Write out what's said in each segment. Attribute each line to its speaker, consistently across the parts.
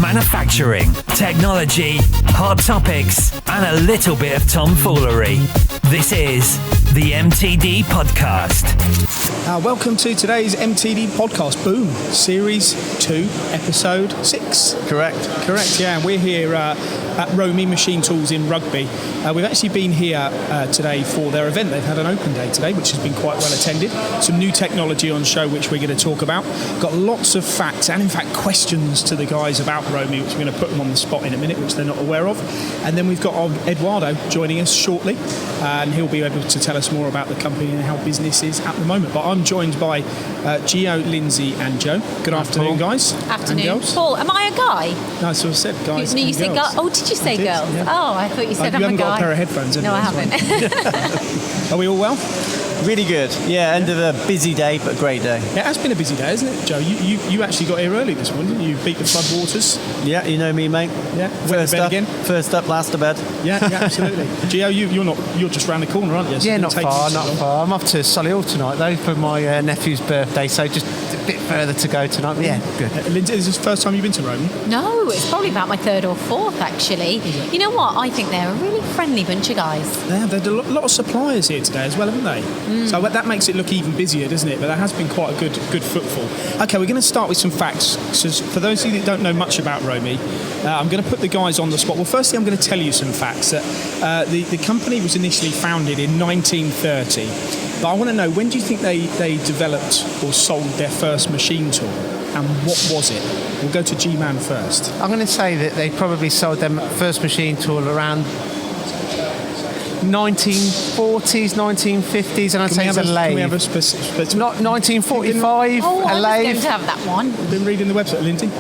Speaker 1: manufacturing, technology, hot topics, and a little bit of tomfoolery. This is the MTD Podcast.
Speaker 2: Welcome to today's MTD Podcast. Boom. Series 2, Episode 6. Correct, yeah. We're here at ROMI Machine Tools in Rugby. We've actually been here today for their event. They've had an open day today, which has been quite well attended. Some new technology on show, which we're going to talk about. Got lots of facts and, in fact, questions to the guys about ROMI, which we're going to put them on the spot in a minute, which they're not aware of. And then we've got Eduardo joining us shortly, and he'll be able to tell us more about the company and how business is at the moment. But I'm joined by Gio, Lyndsey and Joe. Good afternoon, guys.
Speaker 3: Afternoon. Paul, am I a guy?
Speaker 2: No, I sort of said guys and
Speaker 3: said
Speaker 2: girls.
Speaker 3: Oh, did you say girls?
Speaker 2: Yeah.
Speaker 3: Oh, I thought you said I'm a guy.
Speaker 2: You haven't got a pair of headphones,
Speaker 3: No, I haven't.
Speaker 2: Are we all well?
Speaker 4: Really good. Yeah, end of a busy day, but great day.
Speaker 2: It has been a busy day, hasn't it, Joe? You actually got here early this morning, didn't you? Beat the floodwaters.
Speaker 4: Yeah, you know me, mate.
Speaker 2: Yeah.
Speaker 4: First up, last to bed.
Speaker 2: Yeah, absolutely. Gio, you're just round the corner, aren't you? So
Speaker 5: yeah, not far. I'm off to Solihull tonight though for my nephew's birthday, so just a bit further to go tonight. But yeah, good.
Speaker 2: Lyndsey, is this the first time you've been to Rome?
Speaker 3: No, it's probably about my third or fourth actually. You know what? I think they're a really friendly bunch of guys.
Speaker 2: Yeah, there's a lot of suppliers here today as well, haven't they? So that makes it look even busier, doesn't it? But there has been quite a good footfall. Okay, we're going to start with some facts. So for those of you that don't know much about ROMI, I'm going to put the guys on the spot. Well, firstly, I'm going to tell you some facts. The company was initially founded in 1930. But I want to know, when do you think they developed or sold their first machine tool? And what was it? We'll go to G-Man first.
Speaker 5: I'm going to say that they probably sold their first machine tool around 1940s, 1950s, and I'd say it's a lathe.
Speaker 2: Can we have a specific?
Speaker 5: Not 1945,
Speaker 3: I
Speaker 5: a
Speaker 3: was
Speaker 5: lathe.
Speaker 3: going to have that one.
Speaker 2: Been reading the website, Lyndsey?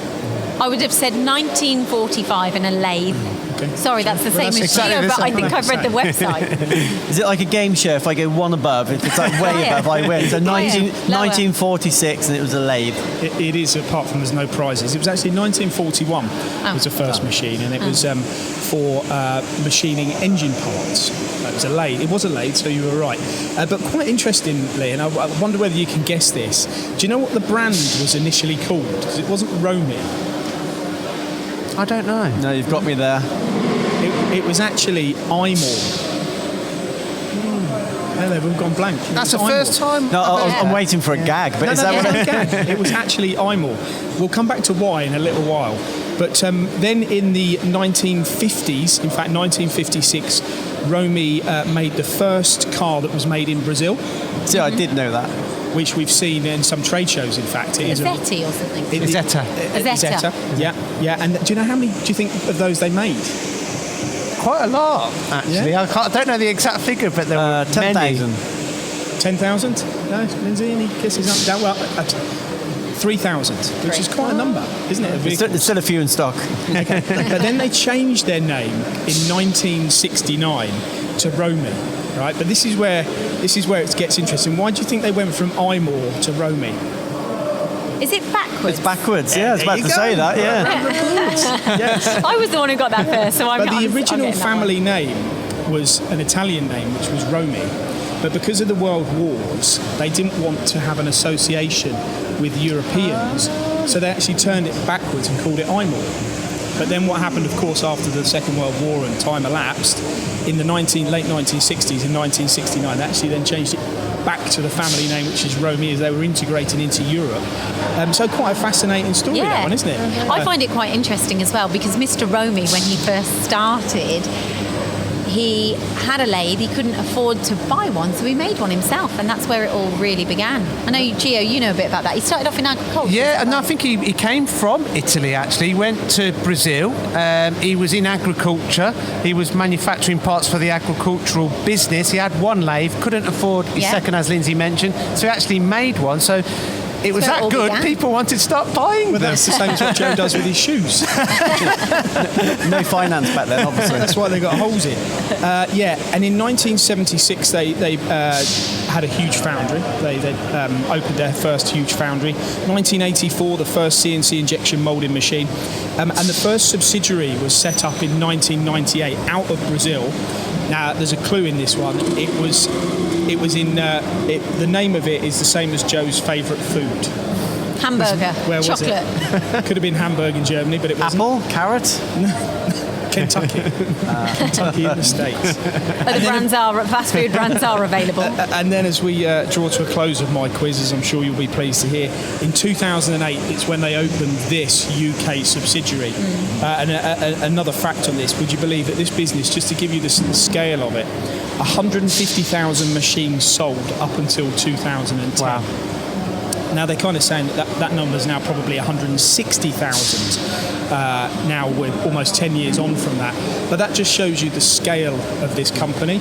Speaker 3: I would have said 1945 and a lathe.
Speaker 2: Okay.
Speaker 3: Sorry, that's the same as
Speaker 2: exactly
Speaker 3: Gio,
Speaker 2: the
Speaker 3: but I
Speaker 2: same
Speaker 3: think I've read the website.
Speaker 4: Is it like a game show? If I go one above, if it's like way above, I win. So 1946, and it was a lathe.
Speaker 2: It is, apart from there's no prizes. It was actually 1941 was the first machine, and it was for machining engine parts. It was a lathe. It was a lathe, so you were right. But quite interestingly, and I wonder whether you can guess this, do you know what the brand was initially called? Because it wasn't ROMI.
Speaker 5: I don't know.
Speaker 4: No, you've got me there.
Speaker 2: It was actually iMore. No, they've all gone blank.
Speaker 5: That's the first time.
Speaker 4: No, I'm waiting for a gag, but is that what
Speaker 2: a gag? It was actually iMore. We'll come back to why in a little while. But then in the 1950s, in fact 1956, ROMI made the first car that was made in Brazil.
Speaker 4: See, I did know that.
Speaker 2: Which we've seen in some trade shows, in fact.
Speaker 3: Zeta or something.
Speaker 5: Zeta.
Speaker 3: Zeta.
Speaker 2: Yeah. And do you know how many do you think of those they made?
Speaker 5: Quite a lot, actually.
Speaker 2: Yeah?
Speaker 5: I don't know the exact figure, but there were
Speaker 4: 10,000.
Speaker 2: 10,000? No, Lyndsey, any guesses up? Well, 3,000, which is quite a number, isn't it?
Speaker 4: There's still a few in stock.
Speaker 2: Okay. But then they changed their name in 1969 to ROMI, right? But this is where it gets interesting. Why do you think they went from iMore to ROMI?
Speaker 3: Is it backwards?
Speaker 4: It's backwards, yeah. I was about to say that, yeah.
Speaker 2: Yes.
Speaker 3: I was the one who got that first, so I'm
Speaker 2: But the original
Speaker 3: I'm
Speaker 2: family name was an Italian name, which was ROMI. But because of the World Wars, they didn't want to have an association with Europeans, so they actually turned it backwards and called it iMore. But then what happened, of course, after the Second World War and time elapsed, in the late 1960s, in 1969, they actually then changed it back to the family name, which is ROMI, as they were integrating into Europe. So quite a fascinating story, that one, isn't it?
Speaker 3: I find it quite interesting as well, because Mr. ROMI, when he first started, he had a lathe, he couldn't afford to buy one, so he made one himself, and that's where it all really began. I know, Gio, you know a bit about that. He started off in agriculture.
Speaker 5: Yeah, and I think he came from Italy, actually. He went to Brazil. He was in agriculture. He was manufacturing parts for the agricultural business. He had one lathe, couldn't afford his second, as Lyndsey mentioned, so he actually made one. So it was that good, people wanted to start buying them.
Speaker 2: That's the same as what Joe does with his shoes.
Speaker 4: No finance back then, obviously.
Speaker 2: That's why they got holes in. And in 1976 they had a huge foundry. They opened their first huge foundry. 1984, the first CNC injection moulding machine. And the first subsidiary was set up in 1998 out of Brazil. Now, there's a clue in this one. It was in the name of it is the same as Joe's favourite food.
Speaker 3: Hamburger.
Speaker 2: Where was
Speaker 3: chocolate.
Speaker 2: it? Could have been Hamburg in Germany, but it wasn't.
Speaker 4: Apple, carrot.
Speaker 2: Kentucky. Kentucky in the States.
Speaker 3: Fast food brands are available.
Speaker 2: And then as we draw to a close of my quiz, as I'm sure you'll be pleased to hear, in 2008, it's when they opened this UK subsidiary. And another fact on this, would you believe that this business, just to give you the scale of it, 150,000 machines sold up until 2010.
Speaker 4: Wow.
Speaker 2: Now they're kind of saying that number is now probably 160,000 now we're almost 10 years on from that. But that just shows you the scale of this company.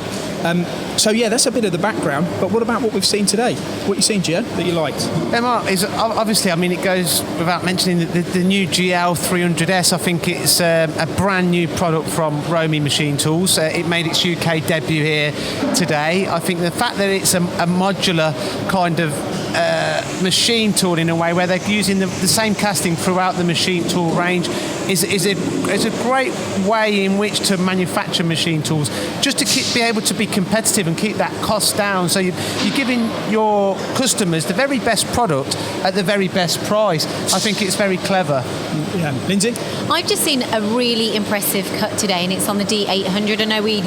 Speaker 2: So yeah, that's a bit of the background. But what about what we've seen today? What you seen, Gio, that you liked?
Speaker 5: Mark, is obviously, I mean, it goes without mentioning the new GL 300S. I think it's a brand new product from ROMI Machine Tools. It made its UK debut here today. I think the fact that it's a modular kind of machine tool in a way where they're using the same casting throughout the machine tool range is a great way in which to manufacture machine tools, just to be able to be competitive and keep that cost down. So you're giving your customers the very best product at the very best price. I think it's very clever.
Speaker 2: Yeah. Lyndsey?
Speaker 3: I've just seen a really impressive cut today, and it's on the D800. I know we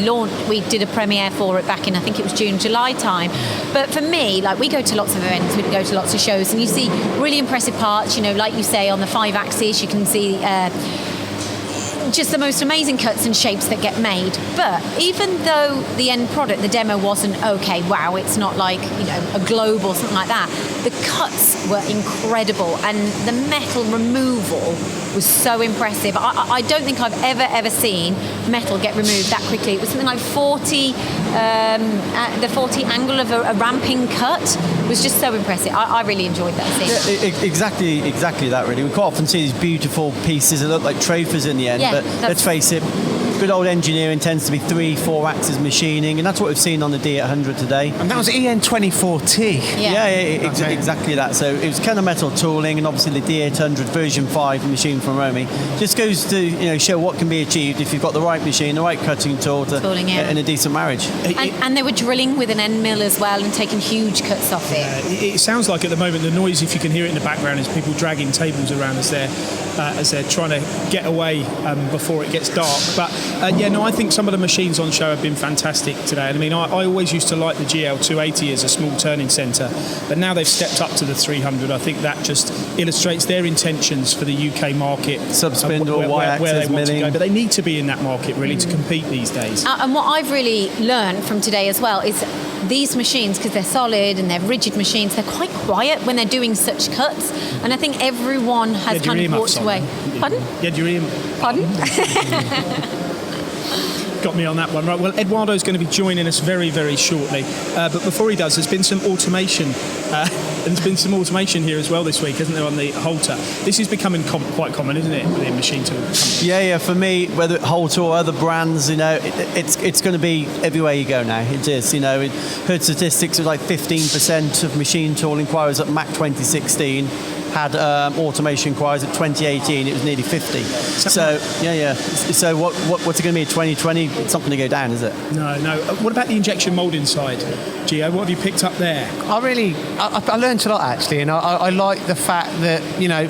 Speaker 3: did a premiere for it back in, I think it was June, July time. But for me, like, we go to lots of events, we go to lots of shows, and you see really impressive parts, you know, like you say, on the 5-axis, you can see just the most amazing cuts and shapes that get made. But even though the end product, the demo, wasn't okay, wow, it's not like, you know, a globe or something like that, the cuts were incredible, and the metal removal was so impressive. I don't think I've ever seen metal get removed that quickly. It was something like 40, the 40 angle of a ramping cut was just so impressive. I really enjoyed that scene.
Speaker 4: Yeah, exactly that, really. We quite often see these beautiful pieces that look like trofas in the end, but let's face it, good old engineering tends to be 3-4 axis machining, and that's what we've seen on the D800 today.
Speaker 5: And that was EN24T.
Speaker 4: Yeah, exactly that. So it was Kennametal tooling, and obviously the D800 version 5 machine from ROMI just goes to, you know, show what can be achieved if you've got the right machine, the right cutting tool, and a decent marriage.
Speaker 3: And they were drilling with an end mill as well and taking huge cuts off it.
Speaker 2: It sounds like at the moment the noise, if you can hear it in the background, is people dragging tables around as they're trying to get away before it gets dark. But I think some of the machines on show have been fantastic today. I mean, I always used to like the GL 280 as a small turning centre, but now they've stepped up to the 300. I think that just illustrates their intentions for the UK market.
Speaker 4: Subspindle, Y-axis,
Speaker 2: where they want
Speaker 4: milling.
Speaker 2: to go. But they need to be in that market, really, to compete these days.
Speaker 3: And what I've really learned from today as well is these machines, because they're solid and they're rigid machines, they're quite quiet when they're doing such cuts. And I think everyone has kind of walked away. Pardon?
Speaker 2: Yeah, do you
Speaker 3: Pardon?
Speaker 2: Got me on that one, right? Well, Eduardo's going to be joining us very, very shortly. But before he does, there's been some automation. There's been some automation here as well this week, hasn't there, on the Halter? This is becoming quite common, isn't it, within machine tool companies?
Speaker 4: Yeah. For me, whether Halter or other brands, you know, it's going to be everywhere you go now. It is, you know. Heard statistics of like 15% of machine tool inquiries at MAC 2016. Had automation inquiries at 2018, it was nearly 50. So, yeah. So what's it going to be in 2020? It's not going to go down, is it?
Speaker 2: No. What about the injection moulding side? Gio, what have you picked up there?
Speaker 5: I learned a lot, actually, and I like the fact that, you know,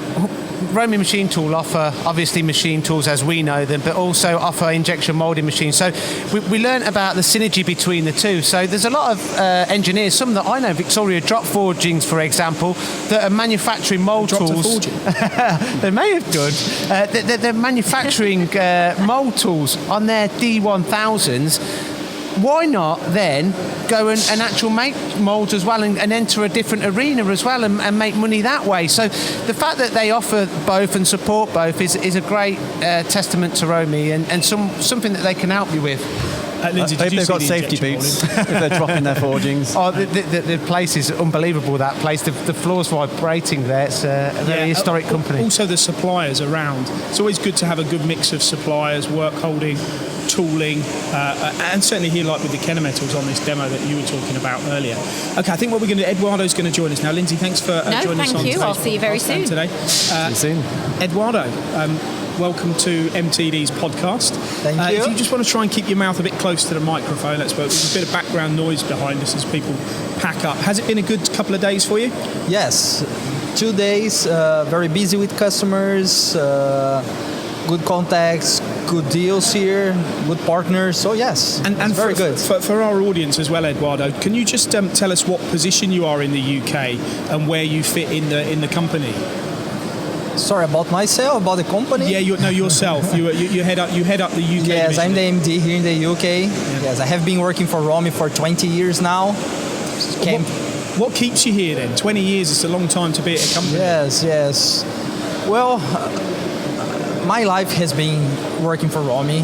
Speaker 5: ROMI Machine Tool offer, obviously, machine tools as we know them, but also offer injection moulding machines. So we learned about the synergy between the two. So there's a lot of engineers, some that I know, Victoria Drop Forgings, for example, that are manufacturing mould tools. They may have done. They're manufacturing mould tools on their D1000s. Why not then go and actually make moulds as well and enter a different arena as well and make money that way? So the fact that they offer both and support both is a great testament to ROMI and something that they can help you with.
Speaker 2: Lyndsey,
Speaker 4: I hope they've got safety boots if they're dropping their forgings.
Speaker 5: Oh, the place is unbelievable, that place. The floor's vibrating there. It's a very historic company.
Speaker 2: Also the suppliers around. It's always good to have a good mix of suppliers, work holding, tooling, and certainly here, like with the Kennametals on this demo that you were talking about earlier. Okay, I think what we're going to do, Eduardo's going to join us now. Lyndsey, thanks for joining us on today's podcast.
Speaker 3: I'll see you very soon.
Speaker 2: Today.
Speaker 4: See you soon.
Speaker 2: Eduardo, welcome to MTD's podcast.
Speaker 6: Thank you.
Speaker 2: If you just want to try and keep your mouth a bit close to the microphone, let's work. There's a bit of background noise behind us as people pack up. Has it been a good couple of days for you?
Speaker 6: Yes. 2 days, very busy with customers, good contacts, good deals here, good partners. So yes, and very good.
Speaker 2: For our audience as well, Eduardo, can you just tell us what position you are in the UK and where you fit in the company?
Speaker 6: Sorry, about myself, about the company?
Speaker 2: Yeah, yourself. you head up the UK.
Speaker 6: Yes,
Speaker 2: division.
Speaker 6: I'm the MD here in the UK. Yeah. Yes, I have been working for ROMI for 20 years now.
Speaker 2: What keeps you here then? 20 years is a long time to be at a company.
Speaker 6: Yes. Well, my life has been working for ROMI.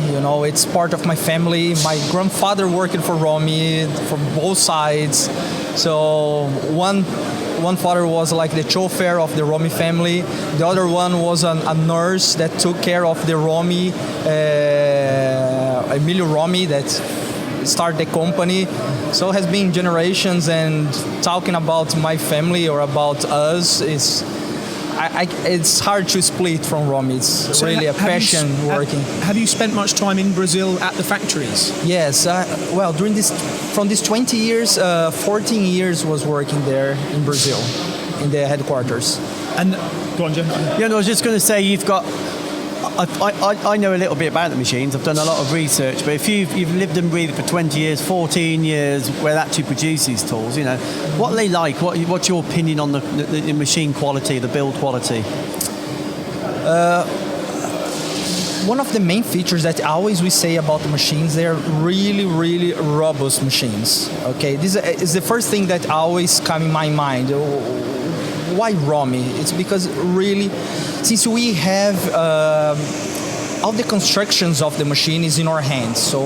Speaker 6: It's part of my family. My grandfather worked for ROMI from both sides. So one father was like the chauffeur of the ROMI family. The other one was a nurse that took care of the ROMI, Emilio ROMI, that started the company. So it has been generations, and talking about my family or about us it's hard to split from ROMI. It's really a passion working.
Speaker 2: Have you spent much time in Brazil at the factories?
Speaker 6: Yes. From these 20 years, 14 years was working there in Brazil, in the headquarters.
Speaker 2: And go on, Joe.
Speaker 4: Yeah, no, I was just going to say you've got. I know a little bit about the machines. I've done a lot of research, but if you've lived and breathed for 20 years, 14 years, where that actually produces tools, what are they like? What's your opinion on the machine quality, the build quality?
Speaker 6: One of the main features that always we say about the machines, they're really, really robust machines. Okay, this is the first thing that always comes in my mind. Why ROMI? It's because really, since we have all the constructions of the machine is in our hands. So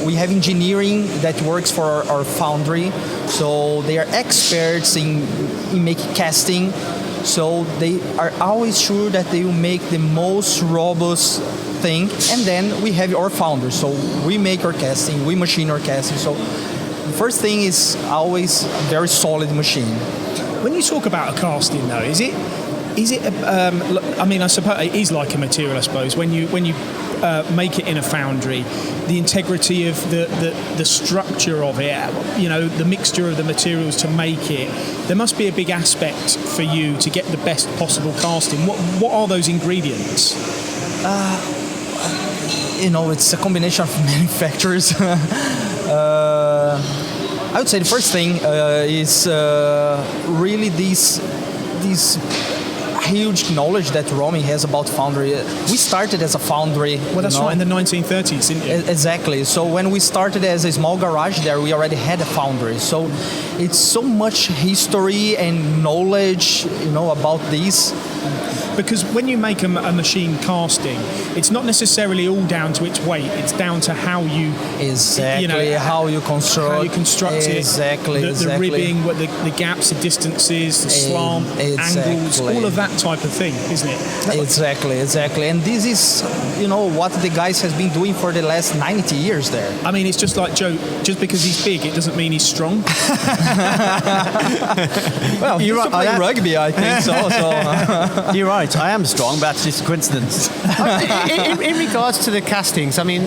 Speaker 6: we have engineering that works for our Foundry. So they are experts in making casting. So they are always sure that they will make the most robust thing. And then we have our Foundry. So we make our casting, we machine our casting. So the first thing is always a very solid machine.
Speaker 2: When you talk about a casting, though, is it? I suppose it is like a material. I suppose when you make it in a foundry, the integrity of the structure of it, the mixture of the materials to make it, there must be a big aspect for you to get the best possible casting. What are those ingredients?
Speaker 6: It's a combination of many factors. I would say the first thing is really this huge knowledge that ROMI has about Foundry. We started as a foundry.
Speaker 2: Well, that's right, in the 1930s, didn't you?
Speaker 6: Exactly. So when we started as a small garage there, we already had a foundry. So it's so much history and knowledge, about this.
Speaker 2: Because when you make a machine casting, it's not necessarily all down to its weight. It's down to how you
Speaker 6: how you construct
Speaker 2: it.
Speaker 6: Exactly.
Speaker 2: The ribbing, the gaps, the distances, the slant, angles, all of that type of thing, isn't it?
Speaker 6: Exactly. And this is, what the guys has been doing for the last 90 years there.
Speaker 2: I mean, it's just like Joe. Just because he's big, it doesn't mean he's strong.
Speaker 6: Well, you used to play rugby, I think so.
Speaker 4: You're right. I am strong, but that's just a coincidence.
Speaker 5: in regards to the castings, I mean,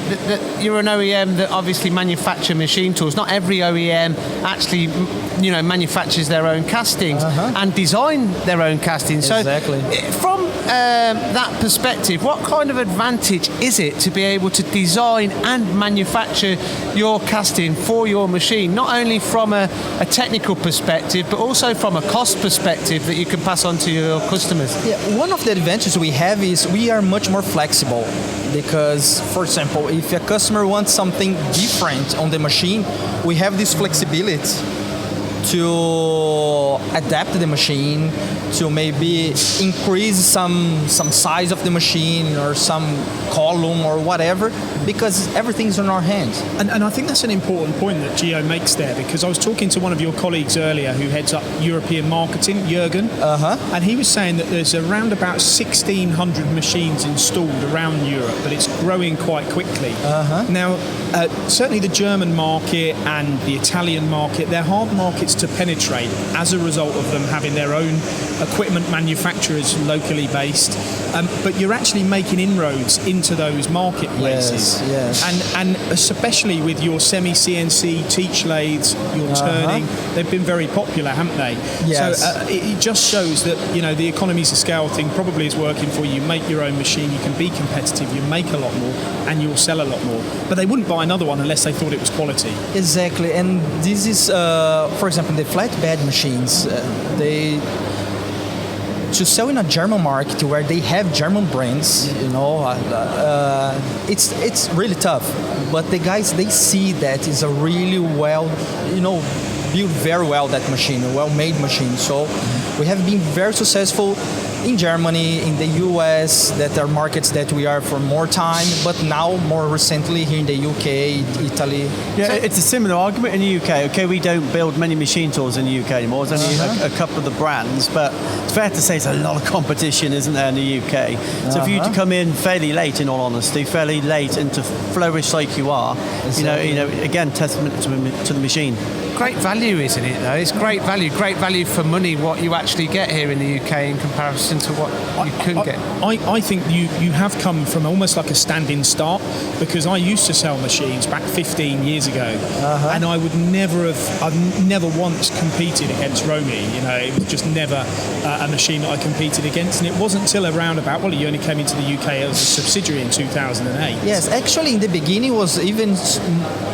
Speaker 5: you're an OEM that obviously manufacture machine tools. Not every OEM actually, manufactures their own castings and design their own castings.
Speaker 6: Exactly.
Speaker 5: So, from that perspective, what kind of advantage is it to be able to design and manufacture your casting for your machine, not only from a technical perspective, but also from a cost perspective that you can pass on to your customers?
Speaker 6: Yeah, one of the advantages we have is we are much more flexible because, for example, if a customer wants something different on the machine, we have this flexibility to adapt the machine, to maybe increase some size of the machine or some column or whatever, because everything's in our hands.
Speaker 2: And I think that's an important point that Gio makes there, because I was talking to one of your colleagues earlier who heads up European marketing, Jürgen, and he was saying that there's around about 1,600 machines installed around Europe, but it's growing quite quickly. Now, certainly the German market and the Italian market, they're hard markets to penetrate as a result of them having their own equipment manufacturers locally based. but you're actually making inroads into those marketplaces.
Speaker 6: Yes.
Speaker 2: And especially with your semi-CNC teach lathes, your turning, they've been very popular, haven't they?
Speaker 6: Yes.
Speaker 2: So it just shows that, the economies of scale thing probably is working for you. You make your own machine, you can be competitive, you make a lot more, and you'll sell a lot more. But they wouldn't buy another one unless they thought it was quality.
Speaker 6: Exactly, and this is, for example, the flatbed machines. To sell in a German market where they have German brands, it's really tough. But the guys, they see that it's a really built very well, that machine, a well-made machine. So we have been very successful in Germany, in the US, that are markets that we are for more time, but now more recently here in the UK, Italy.
Speaker 4: Yeah, so it's a similar argument in the UK. Okay, we don't build many machine tools in the UK anymore. There's only a couple of the brands, but it's fair to say there's a lot of competition, isn't there, in the UK? So for you to come in fairly late, in all honesty, fairly late, and to flourish like you are, again, testament to the machine.
Speaker 5: Great value, isn't it, though? It's great value for money, what you actually get here in the UK in comparison to what you could get.
Speaker 2: I think you have come from almost like a standing start, because I used to sell machines back 15 years ago, and I've never once competed against ROMI. It was just never a machine that I competed against, and it wasn't till around you only came into the UK as a subsidiary in 2008.
Speaker 6: Yes, actually in the beginning was even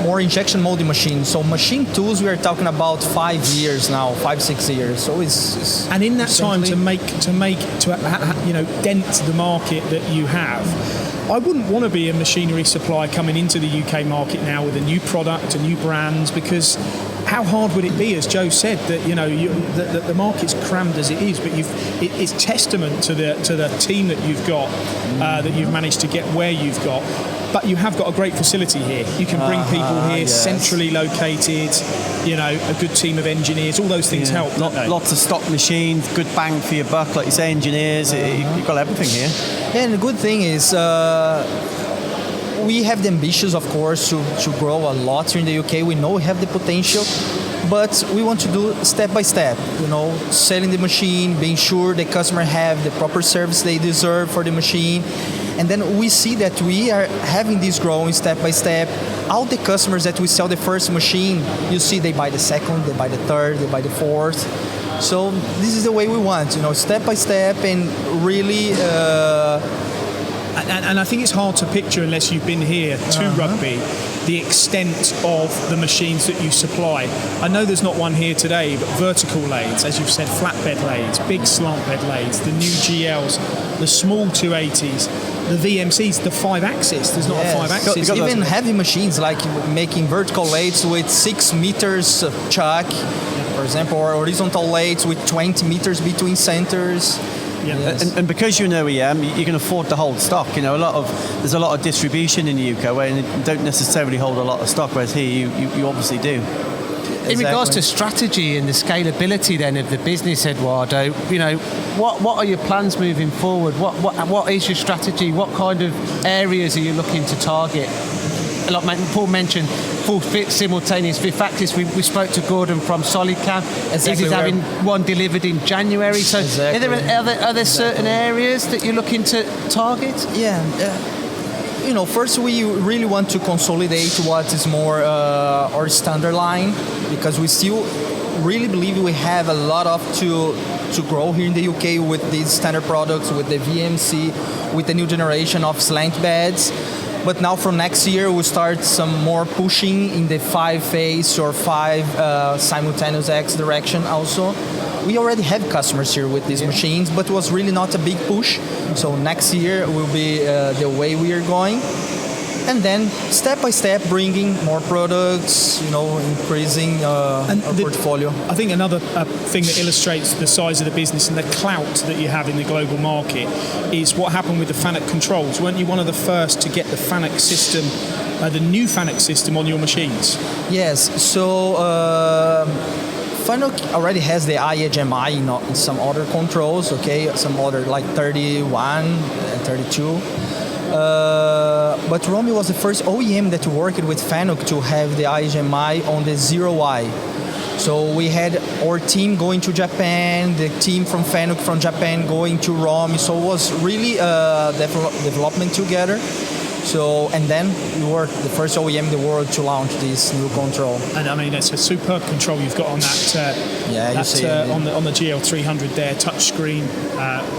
Speaker 6: more injection molding machines. So machine tools, we are talking about 5 years now, 5-6 years. So it's
Speaker 2: and in that time to dent the market that you have. I wouldn't want to be a machinery supplier coming into the UK market now with a new product, a new brands, because how hard would it be, as Joe said, that the market's crammed as it is, but it's testament to the team that you've got, that you've managed to get where you've got. But you have got a great facility here. You can bring people here, centrally located, a good team of engineers. All those things help, don't they?
Speaker 4: Lots of stock machines, good bang for your buck, like you say, engineers. You've got everything here.
Speaker 6: Yeah, and the good thing is we have the ambitions, of course, to grow a lot here in the UK. We know we have the potential, but we want to do step by step, selling the machine, being sure the customer have the proper service they deserve for the machine. And then we see that we are having this growing step by step. All the customers that we sell the first machine, you see they buy the second, they buy the third, they buy the fourth. So this is the way we want, step by step, and really...
Speaker 2: And I think it's hard to picture, unless you've been here to Rugby, the extent of the machines that you supply. I know there's not one here today, but vertical lathes, as you've said, flatbed lathes, big slant bed lathes, the new GLs, the small 280s, the VMCs, the 5-axis. There's not a 5-axis.
Speaker 6: Even heavy machines like making vertical lathes with 6 meters chuck, for example, or horizontal lathes with 20 meters between centers.
Speaker 4: Yes. And because you're an OEM, you can afford to hold stock. There's a lot of distribution in the UK where you don't necessarily hold a lot of stock, whereas here you obviously do.
Speaker 5: In regards to strategy and the scalability then of the business, Eduardo, what are your plans moving forward? What is your strategy? What kind of areas are you looking to target? Like Paul mentioned, full fit simultaneous 5-axis. We spoke to Gordon from SolidCam.
Speaker 6: Exactly.
Speaker 5: He's having one delivered in January. So are there certain areas that you're looking to target?
Speaker 6: Yeah. First we really want to consolidate what is more our standard line, because we still really believe we have a lot to grow here in the UK with these standard products, with the VMC, with the new generation of slant beds. But now from next year, we'll start some more pushing in the 5-phase or 5 simultaneous X direction also. We already have customers here with these machines, but it was really not a big push. So next year will be the way we are going. And then step by step bringing more products, increasing our portfolio.
Speaker 2: I think another thing that illustrates the size of the business and the clout that you have in the global market is what happened with the Fanuc controls. Weren't you one of the first to get the Fanuc system, the new Fanuc system on your machines?
Speaker 6: Yes, so Fanuc already has the IHMI in some other controls, some other like 31 and 32. But ROMI was the first OEM that worked with Fanuc to have the IHMI on the 0i. So we had our team going to Japan, the team from Fanuc from Japan going to ROMI. So it was really development together. So, and then we were the first OEM in the world to launch this new control.
Speaker 2: And I mean, it's a superb control you've got on that. On the GL300 there, touchscreen.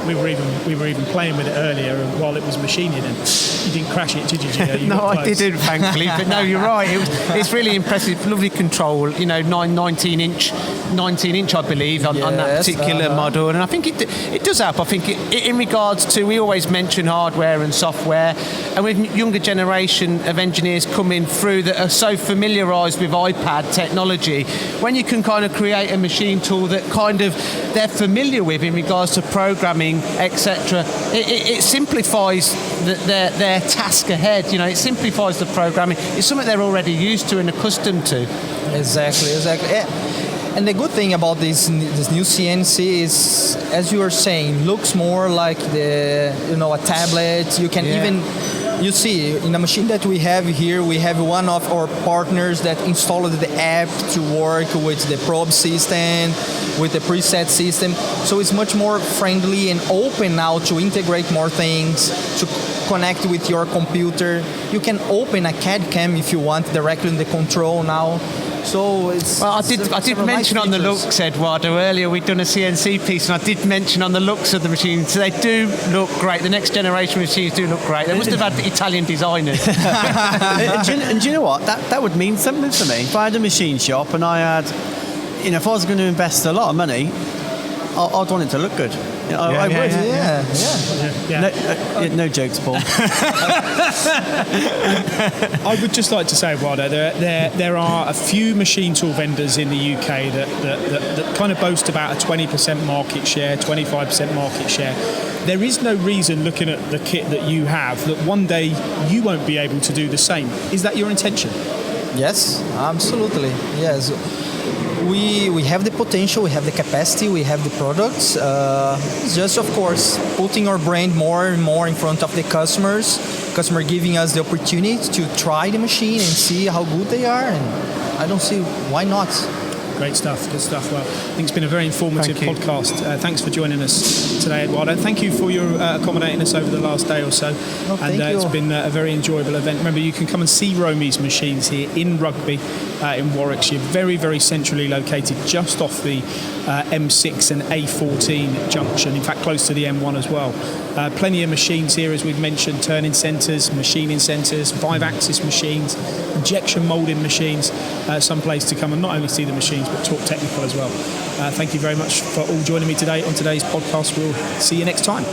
Speaker 2: We were even playing with it earlier while it was machining, and you didn't crash it, did you, Gio?
Speaker 5: No, I didn't, thankfully. But no, you're right. It's really impressive, lovely control. 19 inch, I believe, on that particular model, and I think it does help. I think in regards to, we always mention hardware and software, and with younger generation of engineers coming through that are so familiarised with iPad technology, when you can kind of create a machine tool that kind of they're familiar with in regards to programming, etc., it simplifies their task ahead. It simplifies the programming. It's something they're already used to and accustomed to.
Speaker 6: Exactly. Yeah. And the good thing about this new CNC is, as you were saying, looks more like a tablet. You can even. You see, in the machine that we have here, we have one of our partners that installed the app to work with the probe system, with the preset system. So it's much more friendly and open now to integrate more things, to connect with your computer. You can open a CAD cam if you want directly in the control now. So it's...
Speaker 5: Well, I did mention on the looks, Eduardo, earlier we'd done a CNC piece, and I did mention on the looks of the machines, so they do look great. The next generation machines do look great. They must have had the Italian designers.
Speaker 4: and do you know what? That would mean something to me. If I had a machine shop and I had, if I was going to invest a lot of money, I'd want it to look good. I would. Yeah. No jokes, Paul.
Speaker 2: I would just like to say, Eduardo, there are a few machine tool vendors in the UK that kind of boast about a 20% market share, 25% market share. There is no reason, looking at the kit that you have, that one day you won't be able to do the same. Is that your intention?
Speaker 6: Yes, absolutely. Yes. We have the potential, we have the capacity, we have the products. It's just, of course, putting our brand more and more in front of the customer giving us the opportunity to try the machine and see how good they are, and I don't see why not.
Speaker 2: Great stuff, good stuff. Well, I think it's been a very informative podcast. Thanks for joining us today, Eduardo. Thank you for your accommodating us over the last day or so. It's been a very enjoyable event. Remember, you can come and see ROMI's machines here in Rugby, in Warwickshire. Very, very centrally located, just off the M6 and A14 junction. In fact, close to the M1 as well. Plenty of machines here, as we've mentioned, turning centres, machining centres, 5-axis machines, injection moulding machines, some place to come and not only see the machines but talk technical as well. Thank you very much for all joining me today on today's podcast. We'll see you next time.